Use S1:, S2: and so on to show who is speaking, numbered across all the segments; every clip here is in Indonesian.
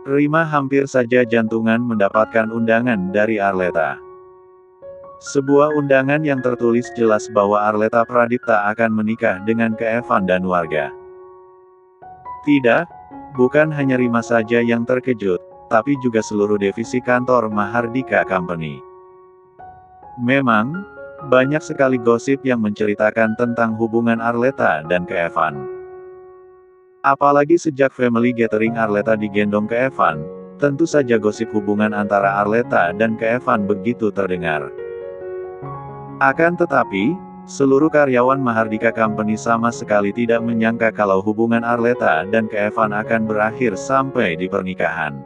S1: Rima hampir saja jantungan mendapatkan undangan dari Arleta. Sebuah undangan yang tertulis jelas bahwa Arleta Pradipta akan menikah dengan Keevan dan warga. Tidak, bukan hanya Rima saja yang terkejut, tapi juga seluruh divisi kantor Mahardika Company. Memang, banyak sekali gosip yang menceritakan tentang hubungan Arleta dan Keevan. Apalagi sejak family gathering Arleta digendong Keevan, tentu saja gosip hubungan antara Arleta dan Keevan begitu terdengar. Akan tetapi, seluruh karyawan Mahardika Company sama sekali tidak menyangka kalau hubungan Arleta dan Keevan akan berakhir sampai di pernikahan.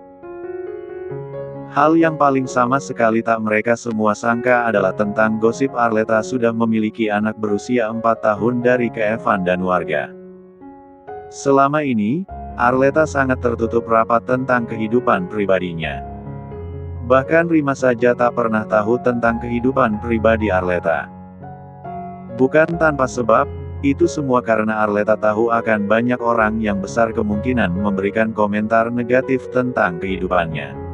S1: Hal yang paling sama sekali tak mereka semua sangka adalah tentang gosip Arleta sudah memiliki anak berusia 4 tahun dari Keevan dan warga. Selama ini, Arleta sangat tertutup rapat tentang kehidupan pribadinya. Bahkan Rima saja tak pernah tahu tentang kehidupan pribadi Arleta. Bukan tanpa sebab, itu semua karena Arleta tahu akan banyak orang yang besar kemungkinan memberikan komentar negatif tentang kehidupannya.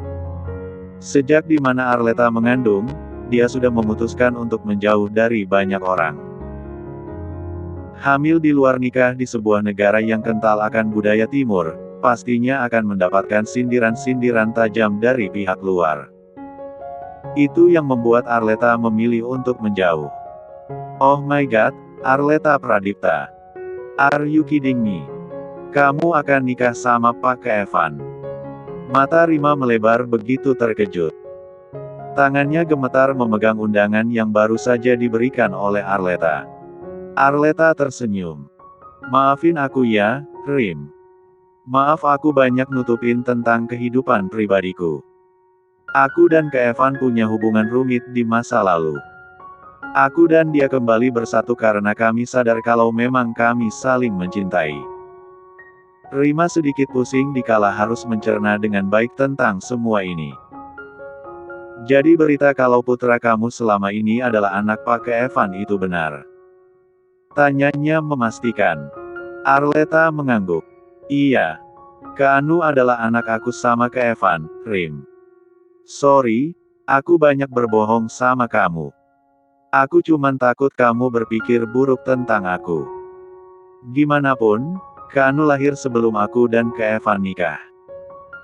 S1: Sejak di mana Arleta mengandung, dia sudah memutuskan untuk menjauh dari banyak orang. Hamil di luar nikah di sebuah negara yang kental akan budaya timur, pastinya akan mendapatkan sindiran-sindiran tajam dari pihak luar. Itu yang membuat Arleta memilih untuk menjauh. Oh my god, Arleta Pradipta. Are you kidding me? Kamu akan nikah sama Pak Keevan? Mata Rima melebar begitu terkejut. Tangannya gemetar memegang undangan yang baru saja diberikan oleh Arleta. Arleta tersenyum. Maafin aku ya, Rim. Maaf aku banyak nutupin tentang kehidupan pribadiku. Aku dan Keevan punya hubungan rumit di masa lalu. Aku dan dia kembali bersatu karena kami sadar kalau memang kami saling mencintai. Rima sedikit pusing dikala harus mencerna dengan baik tentang semua ini. Jadi berita kalau putra kamu selama ini adalah anak Pak Keevan itu benar? Tanyanya memastikan. Arleta mengangguk. Iya. Keanu adalah anak aku sama Keevan, Rim. Sorry, aku banyak berbohong sama kamu. Aku cuman takut kamu berpikir buruk tentang aku. Gimanapun, Keanu lahir sebelum aku dan Keevan nikah.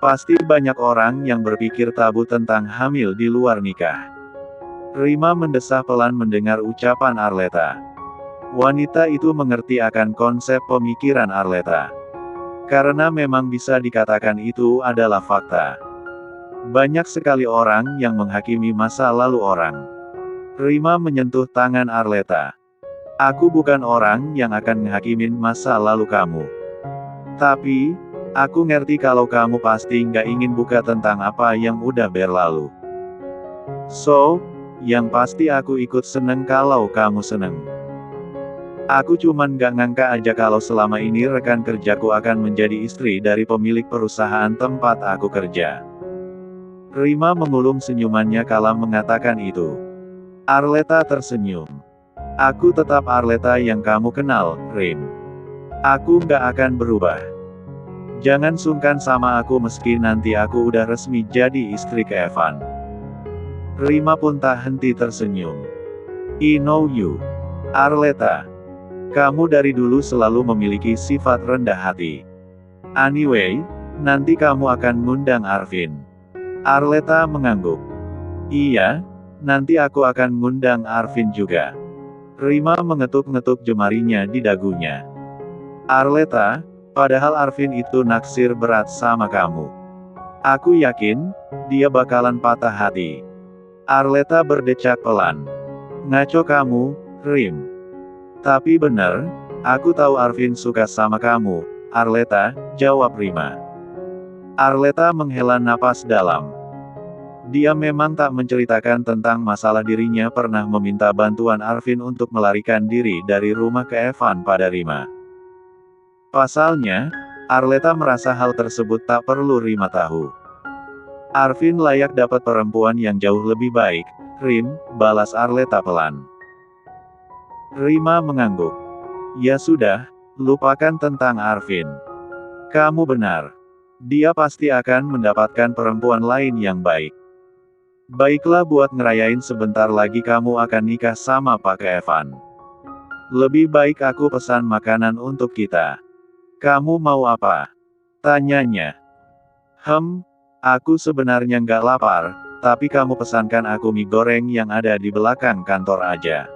S1: Pasti banyak orang yang berpikir tabu tentang hamil di luar nikah. Rima mendesah pelan mendengar ucapan Arleta. Wanita itu mengerti akan konsep pemikiran Arleta. Karena memang bisa dikatakan itu adalah fakta. Banyak sekali orang yang menghakimi masa lalu orang. Rima menyentuh tangan Arleta. Aku bukan orang yang akan menghakimin masa lalu kamu. Tapi, aku ngerti kalau kamu pasti nggak ingin buka tentang apa yang udah berlalu. So, yang pasti aku ikut seneng kalau kamu seneng. Aku cuman gak ngangka aja kalau selama ini rekan kerjaku akan menjadi istri dari pemilik perusahaan tempat aku kerja. Rima mengulum senyumannya kala mengatakan itu. Arleta tersenyum. Aku tetap Arleta yang kamu kenal, Rim. Aku gak akan berubah. Jangan sungkan sama aku meski nanti aku udah resmi jadi istri Keevan. Rima pun tak henti tersenyum. I know you, Arleta. Kamu dari dulu selalu memiliki sifat rendah hati. Anyway, nanti kamu akan ngundang Arvin. Arleta mengangguk. Iya, nanti aku akan ngundang Arvin juga. Rima mengetuk-ngetuk jemarinya di dagunya. Arleta, padahal Arvin itu naksir berat sama kamu. Aku yakin, dia bakalan patah hati. Arleta berdecak pelan. Ngaco kamu, Rim. Tapi bener, aku tahu Arvin suka sama kamu, Arleta, jawab Rima. Arleta menghela napas dalam. Dia memang tak menceritakan tentang masalah dirinya pernah meminta bantuan Arvin untuk melarikan diri dari rumah Keevan pada Rima. Pasalnya, Arleta merasa hal tersebut tak perlu Rima tahu. Arvin layak dapat perempuan yang jauh lebih baik, Rim, balas Arleta pelan. Rima mengangguk. Ya sudah, lupakan tentang Arvin. Kamu benar. Dia pasti akan mendapatkan perempuan lain yang baik. Baiklah, buat ngerayain sebentar lagi kamu akan nikah sama Pak Evan. Lebih baik aku pesan makanan untuk kita. Kamu mau apa? Tanyanya. Aku sebenarnya nggak lapar, tapi kamu pesankan aku mie goreng yang ada di belakang kantor aja.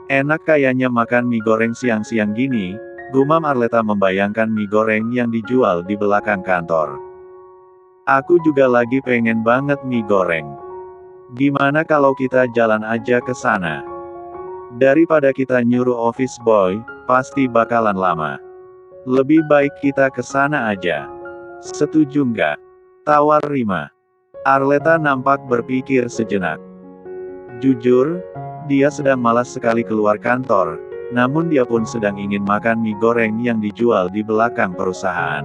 S1: Enak kayaknya makan mie goreng siang-siang gini, gumam Arleta membayangkan mie goreng yang dijual di belakang kantor. Aku juga lagi pengen banget mie goreng. Gimana kalau kita jalan aja ke sana? Daripada kita nyuruh office boy, pasti bakalan lama. Lebih baik kita ke sana aja. Setuju nggak? Tawar Rima. Arleta nampak berpikir sejenak. Jujur, dia sedang malas sekali keluar kantor, namun dia pun sedang ingin makan mie goreng yang dijual di belakang perusahaan.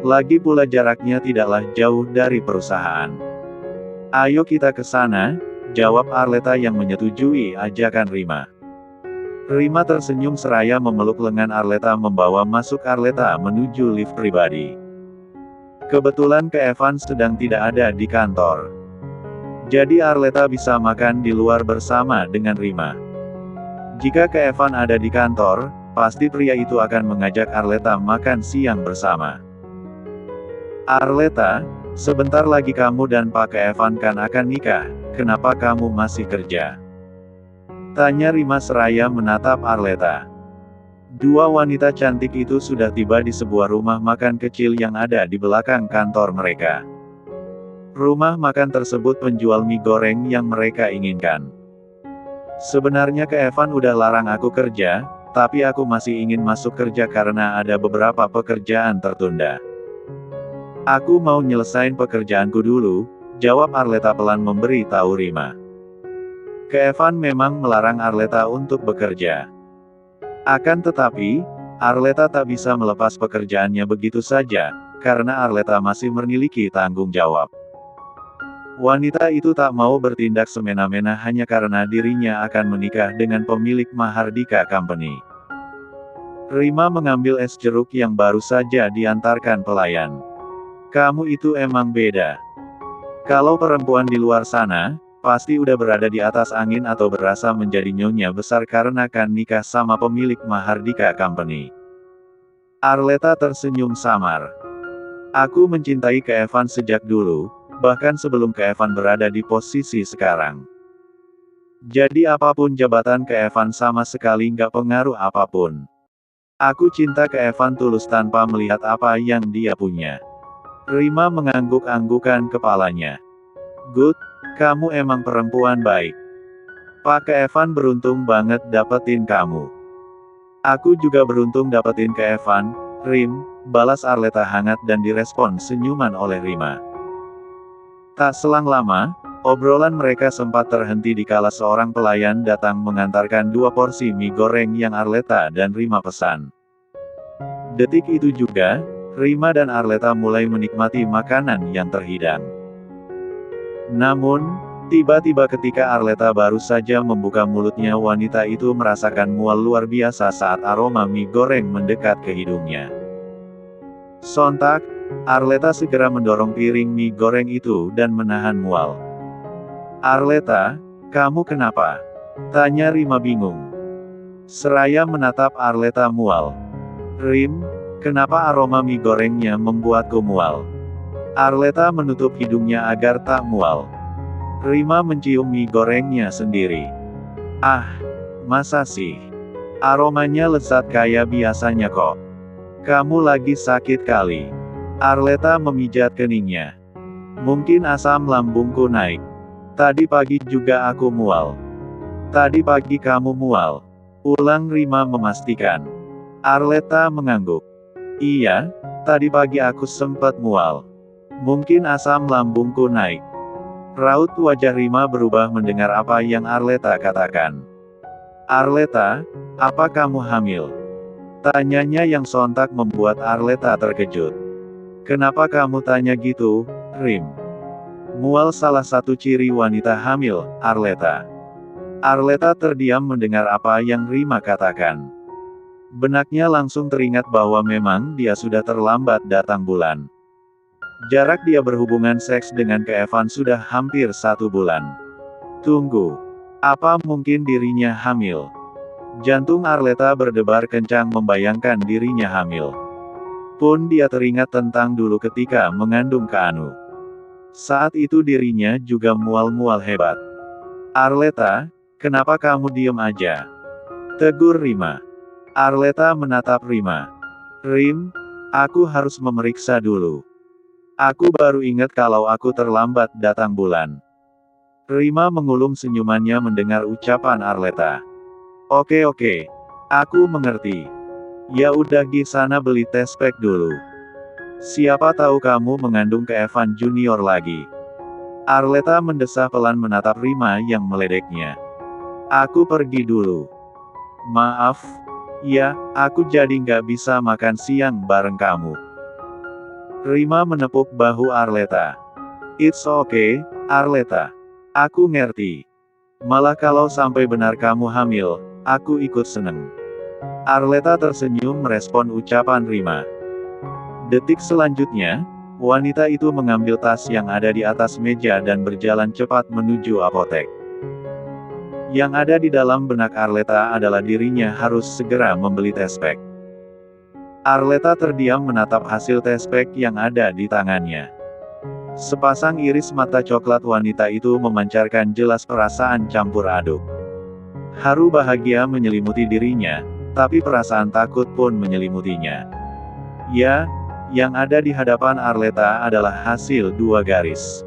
S1: Lagi pula jaraknya tidaklah jauh dari perusahaan. Ayo kita ke sana, jawab Arleta yang menyetujui ajakan Rima. Rima tersenyum seraya memeluk lengan Arleta membawa masuk Arleta menuju lift pribadi. Kebetulan Evan sedang tidak ada di kantor. Jadi Arleta bisa makan di luar bersama dengan Rima. Jika Evan ada di kantor, pasti pria itu akan mengajak Arleta makan siang bersama. Arleta, sebentar lagi kamu dan Pak Evan kan akan nikah, kenapa kamu masih kerja? Tanya Rima seraya menatap Arleta. Dua wanita cantik itu sudah tiba di sebuah rumah makan kecil yang ada di belakang kantor mereka. Rumah makan tersebut penjual mie goreng yang mereka inginkan. Sebenarnya Evan udah larang aku kerja, tapi aku masih ingin masuk kerja karena ada beberapa pekerjaan tertunda. Aku mau nyelesain pekerjaanku dulu, jawab Arleta pelan memberi tahu Rima. Evan memang melarang Arleta untuk bekerja. Akan tetapi, Arleta tak bisa melepas pekerjaannya begitu saja, karena Arleta masih memiliki tanggung jawab. Wanita itu tak mau bertindak semena-mena hanya karena dirinya akan menikah dengan pemilik Mahardika Company. Rima mengambil es jeruk yang baru saja diantarkan pelayan. Kamu itu emang beda. Kalau perempuan di luar sana, pasti udah berada di atas angin atau berasa menjadi nyonya besar karena kan nikah sama pemilik Mahardika Company. Arleta tersenyum samar. Aku mencintai Evan sejak dulu, bahkan sebelum Evan berada di posisi sekarang. Jadi apapun jabatan Evan sama sekali nggak pengaruh apapun. Aku cinta Evan tulus tanpa melihat apa yang dia punya. Rima mengangguk-anggukan kepalanya. Good, kamu emang perempuan baik. Pak Evan beruntung banget dapetin kamu. Aku juga beruntung dapetin Evan, Rim, balas Arleta hangat dan direspon senyuman oleh Rima. Tak selang lama, obrolan mereka sempat terhenti dikala seorang pelayan datang mengantarkan 2 porsi mie goreng yang Arleta dan Rima pesan. Detik itu juga, Rima dan Arleta mulai menikmati makanan yang terhidang. Namun, tiba-tiba ketika Arleta baru saja membuka mulutnya, wanita itu merasakan mual luar biasa saat aroma mie goreng mendekat ke hidungnya. Sontak, Arleta segera mendorong piring mie goreng itu dan menahan mual. Arleta, kamu kenapa? Tanya Rima bingung. Seraya menatap Arleta mual. Rim, kenapa aroma mie gorengnya membuatku mual? Arleta menutup hidungnya agar tak mual. Rima mencium mie gorengnya sendiri. Ah, masa sih? Aromanya lezat kayak biasanya kok. Kamu lagi sakit kali. Arleta memijat keningnya. Mungkin asam lambungku naik. Tadi pagi juga aku mual. Tadi pagi kamu mual. Ulang Rima memastikan. Arleta mengangguk. Iya, tadi pagi aku sempat mual. Mungkin asam lambungku naik. Raut wajah Rima berubah mendengar apa yang Arleta katakan. Arleta, apa kamu hamil? Tanyanya yang sontak membuat Arleta terkejut. Kenapa kamu tanya gitu, Rim? Mual salah satu ciri wanita hamil, Arleta. Arleta terdiam mendengar apa yang Rima katakan. Benaknya langsung teringat bahwa memang dia sudah terlambat datang bulan. Jarak dia berhubungan seks dengan Evan sudah hampir 1 bulan. Tunggu. Apa mungkin dirinya hamil? Jantung Arleta berdebar kencang membayangkan dirinya hamil. Pun dia teringat tentang dulu ketika mengandung Keanu. Saat itu dirinya juga mual-mual hebat. Arleta, kenapa kamu diem aja? Tegur Rima. Arleta menatap Rima. Rim, aku harus memeriksa dulu. Aku baru ingat kalau aku terlambat datang bulan. Rima mengulum senyumannya mendengar ucapan Arleta. Oke, aku mengerti. Ya udah gi sana beli tes pack dulu. Siapa tahu kamu mengandung Evan Junior lagi. Arleta mendesah pelan menatap Rima yang meledeknya. Aku pergi dulu. Maaf. Ya, aku jadi nggak bisa makan siang bareng kamu. Rima menepuk bahu Arleta. It's okay, Arleta. Aku ngerti. Malah kalau sampai benar kamu hamil, aku ikut seneng. Arleta tersenyum merespon ucapan Rima. Detik selanjutnya, wanita itu mengambil tas yang ada di atas meja dan berjalan cepat menuju apotek. Yang ada di dalam benak Arleta adalah dirinya harus segera membeli tes pack. Arleta terdiam menatap hasil tes pack yang ada di tangannya. Sepasang iris mata coklat wanita itu memancarkan jelas perasaan campur aduk. Haru bahagia menyelimuti dirinya, tapi perasaan takut pun menyelimutinya. Ya, yang ada di hadapan Arleta adalah hasil 2 garis.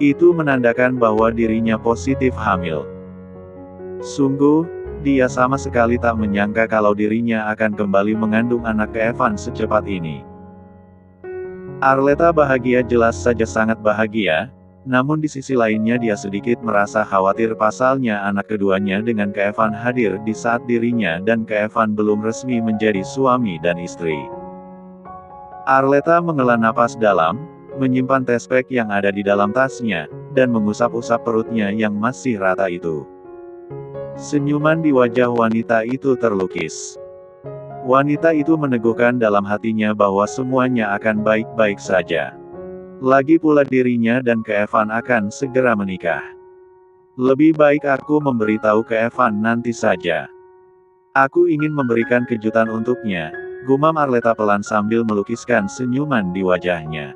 S1: Itu menandakan bahwa dirinya positif hamil. Sungguh, dia sama sekali tak menyangka kalau dirinya akan kembali mengandung anak Evan secepat ini. Arleta bahagia, jelas saja sangat bahagia, namun di sisi lainnya dia sedikit merasa khawatir pasalnya anak keduanya dengan Evan hadir di saat dirinya dan Evan belum resmi menjadi suami dan istri. Arleta menghela napas dalam, menyimpan tes pack yang ada di dalam tasnya, dan mengusap-usap perutnya yang masih rata itu. Senyuman di wajah wanita itu terlukis. Wanita itu meneguhkan dalam hatinya bahwa semuanya akan baik-baik saja. Lagi pula dirinya dan Evan akan segera menikah. Lebih baik aku memberitahu Evan nanti saja. Aku ingin memberikan kejutan untuknya, gumam Arleta pelan sambil melukiskan senyuman di wajahnya.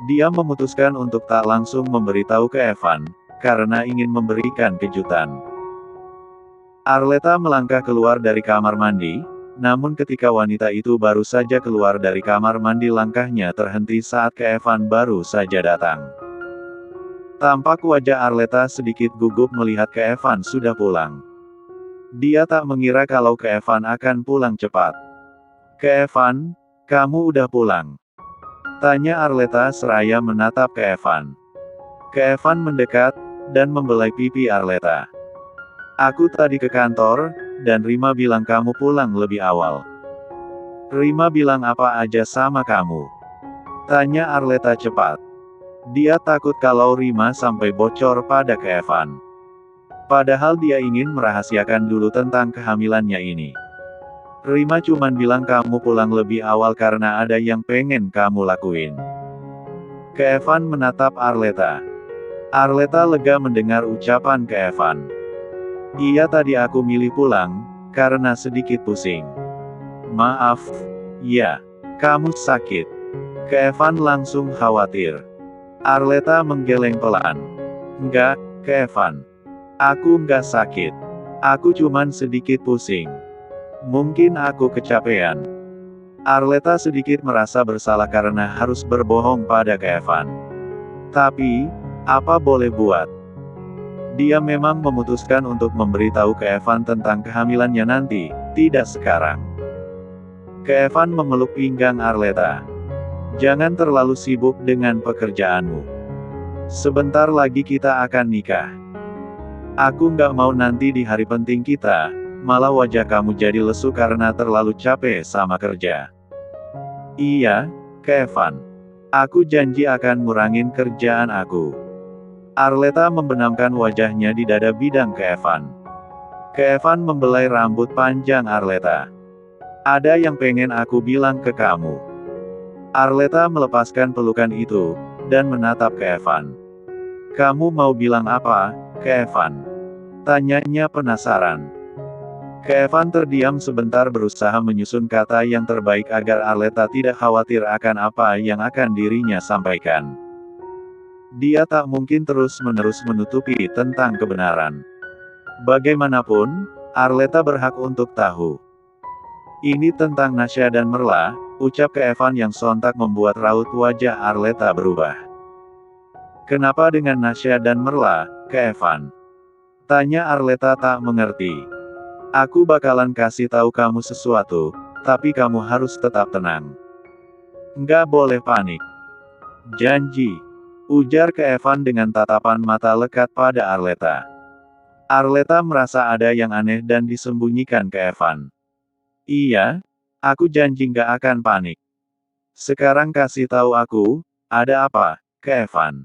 S1: Dia memutuskan untuk tak langsung memberitahu Evan, karena ingin memberikan kejutan. Arleta melangkah keluar dari kamar mandi, namun ketika wanita itu baru saja keluar dari kamar mandi langkahnya terhenti saat Evan baru saja datang. Tampak wajah Arleta sedikit gugup melihat Evan sudah pulang. Dia tak mengira kalau Evan akan pulang cepat. Evan, kamu udah pulang? Tanya Arleta seraya menatap Evan. Evan mendekat, dan membelai pipi Arleta. Aku tadi ke kantor, dan Rima bilang kamu pulang lebih awal. Rima bilang apa aja sama kamu? Tanya Arleta cepat. Dia takut kalau Rima sampai bocor pada Evan. Padahal dia ingin merahasiakan dulu tentang kehamilannya ini. Rima cuman bilang kamu pulang lebih awal karena ada yang pengen kamu lakuin. Evan menatap Arleta. Arleta lega mendengar ucapan Evan. Iya, tadi aku milih pulang, karena sedikit pusing. Maaf. Ya, kamu sakit. Evan langsung khawatir. Arleta menggeleng pelan. Enggak, Evan. Aku enggak sakit. Aku cuman sedikit pusing. Mungkin aku kecapean. Arleta sedikit merasa bersalah karena harus berbohong pada Evan. Tapi, apa boleh buat? Dia memang memutuskan untuk memberitahu Evan tentang kehamilannya nanti, tidak sekarang. Evan memeluk pinggang Arleta. Jangan terlalu sibuk dengan pekerjaanmu. Sebentar lagi kita akan nikah. Aku nggak mau nanti di hari penting kita, malah wajah kamu jadi lesu karena terlalu capek sama kerja. Iya, Evan. Aku janji akan ngurangin kerjaan aku. Arleta membenamkan wajahnya di dada bidang Evan. Ke Evan membelai rambut panjang Arleta. Ada yang pengen aku bilang ke kamu. Arleta melepaskan pelukan itu, dan menatap ke Evan. Kamu mau bilang apa, ke Evan? Tanyanya penasaran. Ke Evan terdiam sebentar berusaha menyusun kata yang terbaik agar Arleta tidak khawatir akan apa yang akan dirinya sampaikan. Dia tak mungkin terus-menerus menutupi tentang kebenaran. Bagaimanapun, Arleta berhak untuk tahu. Ini tentang Nasya dan Merla, ucap ke Evan yang sontak membuat raut wajah Arleta berubah. Kenapa dengan Nasya dan Merla, ke Evan? Tanya Arleta tak mengerti. Aku bakalan kasih tahu kamu sesuatu, tapi kamu harus tetap tenang. Nggak boleh panik. Janji. Ujar ke Evan dengan tatapan mata lekat pada Arleta. Arleta merasa ada yang aneh dan disembunyikan ke Evan. Iya, aku janji nggak akan panik. Sekarang kasih tahu aku, ada apa, ke Evan?